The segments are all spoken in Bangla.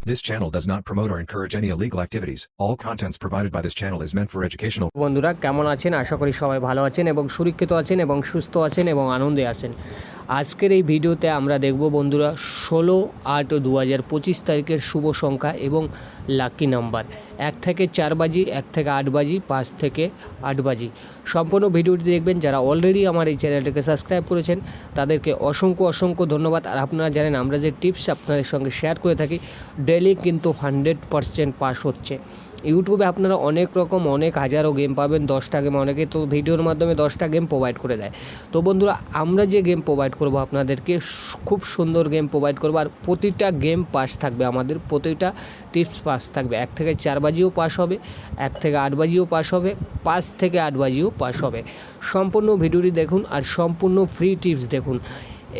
This channel does not promote or encourage any illegal activities. All contents provided by this channel is meant for educational. বন্ধুরা কেমন আছেন? আশা করি সবাই ভালো আছেন এবং সুরক্ষিত আছেন এবং সুস্থ আছেন এবং আনন্দে আছেন। আজকের এই ভিডিওতে আমরা দেখব বন্ধুরা 16/8/2025 তারিখের শুভ সংখ্যা এবং লাকি নাম্বার 1 থেকে 4 বাজি, 1 থেকে 8 বাজি, 5 থেকে 8 বাজি। সম্পূর্ণ ভিডিওটি দেখবেন। যারা অলরেডি আমার এই চ্যানেলটিকে সাবস্ক্রাইব করেছেন তাদেরকে অসংখ্য ধন্যবাদ। আর আপনারা জানেন আমরা যে টিপস আপনাদের সঙ্গে শেয়ার করে থাকি ডেইলি কিন্তু 100% পাস হচ্ছে। ইউটিউবে আপনারা অনেক হাজারো গেম পাবেন, 10টা গেম, অনেকে তো ভিডিওর মাধ্যমে 10টা গেম প্রোভাইড করে দেয়। তো বন্ধুরা আমরা যে গেম প্রোভাইড করব আপনাদেরকে খুব সুন্দর গেম প্রোভাইড করবো, আর প্রতিটা গেম পাস থাকবে, আমাদের প্রতিটা টিপস পাস থাকবে। 1 থেকে 4 বাজিও পাস হবে, 1 থেকে 8 বাজিও পাস হবে, 5 থেকে 8 বাজিও পাস হবে। সম্পূর্ণ ভিডিওটি দেখুন আর সম্পূর্ণ ফ্রি টিপস দেখুন।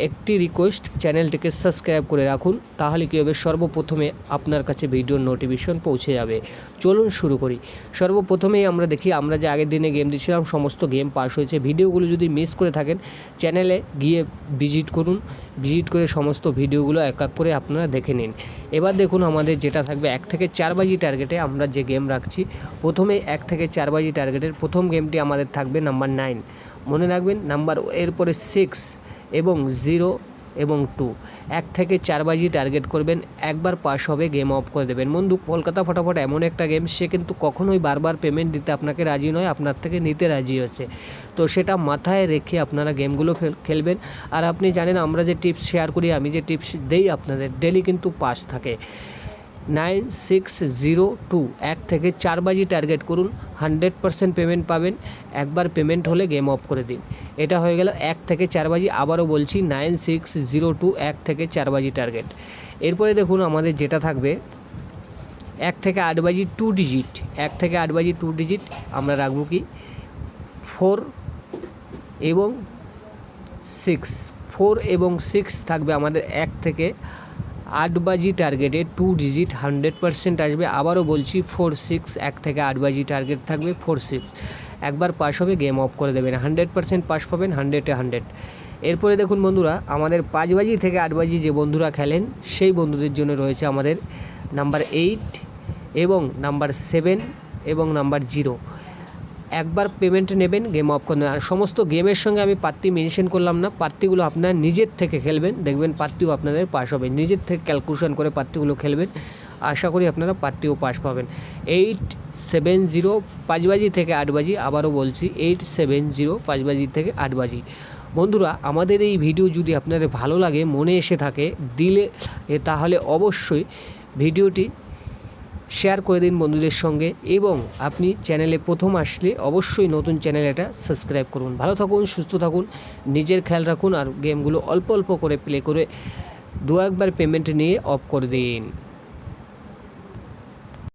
একটি রিকোয়েস্ট, চ্যানেলটিকে সাবস্ক্রাইব করে রাখুন, তাহলে কী হবে সর্বপ্রথমে আপনার কাছে ভিডিওর নোটিফিকেশন পৌঁছে যাবে। চলুন শুরু করি। সর্বপ্রথমেই আমরা দেখি আমরা যে আগের দিনে গেম দিয়েছিলাম সমস্ত গেম পাস হয়েছে। ভিডিওগুলো যদি মিস করে থাকেন চ্যানেলে গিয়ে ভিজিট করুন, ভিজিট করে সমস্ত ভিডিওগুলো এক এক করে আপনারা দেখে নিন। এবার দেখুন আমাদের যেটা থাকবে 1 থেকে 4 বাজি টার্গেটে আমরা যে গেম রাখছি। প্রথমে 1 থেকে 4 বাজি টার্গেটের প্রথম গেমটি আমাদের থাকবে নাম্বার 9, মনে রাখবেন নাম্বার, এরপরে 6 এবং 0 এবং 2। 1 থেকে 4 বাজি টার্গেট করবেন, একবার পাস হবে গেম অফ করে দেবেন। বন্ধু কলকাতা ফটাফট এমন একটা গেম, সে কিন্তু কখনোই বারবার পেমেন্ট দিতে আপনাকে রাজি নয়, আপনার থেকে নিতে রাজি হচ্ছে। তো সেটা মাথায় রেখে আপনারা গেমগুলো খেলবেন। আর আপনি জানেন আমরা যে টিপস শেয়ার করি, আমি যে টিপস দেই আপনাদের ডেলি কিন্তু পাস থাকে। 9602 1 থেকে 4 বাজি টার্গেট করুন, 100% পেমেন্ট পাবেন। একবার পেমেন্ট হলে গেম অফ করে দিন। এটা হয়ে গেল 1 থেকে 4 বাজি। আবারও বলছি 9602 1 থেকে 4 বাজি টার্গেট। এরপরে দেখুন আমাদের যেটা থাকবে 1 থেকে 8 বাজি 2 ডিজিট। 1 থেকে 8 বাজি 2 ডিজিট আমরা রাখবো কি 4 এবং 6। 4 এবং 6 থাকবে আমাদের 1 থেকে 8 বাজি টার্গেটে 2 ডিজিট 100% আসবে। আবারও বলছি 4 6 1 থেকে 8 বাজি টার্গেট থাকবে 4 6। একবার পাস হবে গেম অফ করে দেবেন, 100% পাস পাবেন, 100-এ 100। এরপরে দেখুন বন্ধুরা আমাদের 5 বাজি থেকে 8 বাজি যে বন্ধুরা খেলেন সেই বন্ধুদের জন্য রয়েছে আমাদের নাম্বার 8 এবং নাম্বার 7 এবং নাম্বার 0। একবার পেমেন্ট নেবেন, গেম অফ করে নেবেন। আর সমস্ত গেমের সঙ্গে আমি পাত্তি মেনশন করলাম না, পাত্তিগুলো আপনার নিজের থেকে খেলবেন, দেখবেন পাত্তিও আপনাদের পাস হবে। নিজের থেকে ক্যালকুলেশন করে পাত্তিগুলো খেলবেন, আশা করি আপনারা পাত্তিও পাস পাবেন। 870 5 বাজি থেকে 8 বাজি, আবারও বলছি 870 5 বাজি থেকে 8 বাজি। বন্ধুরা আমাদের এই ভিডিও যদি আপনাদের ভালো লাগে, মনে এসে থাকে দিলে, তাহলে অবশ্যই ভিডিওটি শেয়ার করে দিন বন্ধুদের সঙ্গে, এবং আপনি চ্যানেলে প্রথম আসলে অবশ্যই নতুন চ্যানেল এটা সাবস্ক্রাইব করুন। ভালো থাকুন, সুস্থ থাকুন, নিজের খেয়াল রাখুন, আর গেমগুলো অল্প করে প্লে করে 2-1 বার পেমেন্ট নিয়ে অফ করে দিন।